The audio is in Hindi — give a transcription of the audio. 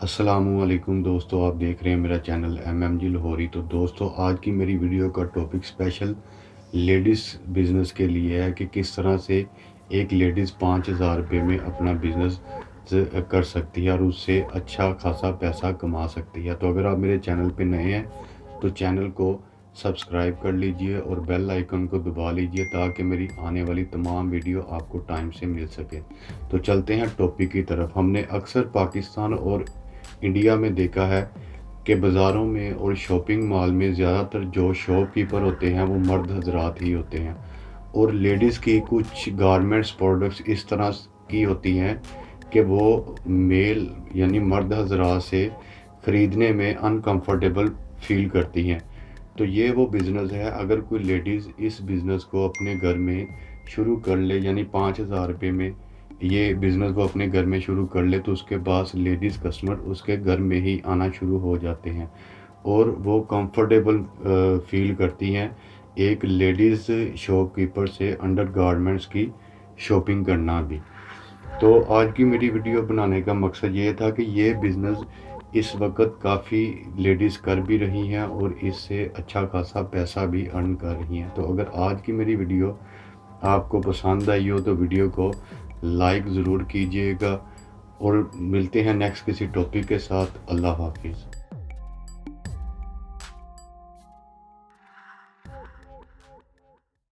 अस्सलामुअलैकुम दोस्तों, आप देख रहे हैं मेरा चैनल जी लाहौरी। तो दोस्तों, आज की मेरी वीडियो का टॉपिक स्पेशल लेडीज़ बिज़नेस के लिए है कि किस तरह से एक लेडीज़ 5,000 रुपये में अपना बिज़नेस कर सकती है और उससे अच्छा खासा पैसा कमा सकती है। तो अगर आप मेरे चैनल पे नए हैं तो चैनल को सब्सक्राइब कर लीजिए और बेल आइकन को दबा लीजिए ताकि मेरी आने वाली तमाम वीडियो आपको टाइम से मिल सके। तो चलते हैं टॉपिक की तरफ। हमने अक्सर पाकिस्तान और इंडिया में देखा है कि बाज़ारों में और शॉपिंग मॉल में ज़्यादातर जो शॉपकीपर होते हैं वो मर्द हजरात ही होते हैं, और लेडीज़ की कुछ गारमेंट्स प्रोडक्ट्स इस तरह की होती हैं कि वो मेल यानी मर्द हजरात से ख़रीदने में अनकंफर्टेबल फील करती हैं। तो ये वो बिज़नेस है। अगर कोई लेडीज़ इस बिज़नेस को अपने घर में शुरू कर ले, यानी 5,000 रुपये में ये बिज़नेस को अपने घर में शुरू कर ले, तो उसके पास लेडीज़ कस्टमर उसके घर में ही आना शुरू हो जाते हैं और वो कंफर्टेबल फील करती हैं एक लेडीज़ शॉपकीपर से अंडरगारमेंट्स की शॉपिंग करना भी। तो आज की मेरी वीडियो बनाने का मकसद ये था कि ये बिज़नेस इस वक्त काफ़ी लेडीज़ कर भी रही हैं और इससे अच्छा खासा पैसा भी अर्न कर रही हैं। तो अगर आज की मेरी वीडियो आपको पसंद आई हो तो वीडियो को लाइक ज़रूर कीजिएगा और मिलते हैं नेक्स्ट किसी टॉपिक के साथ। अल्लाह हाफिज़।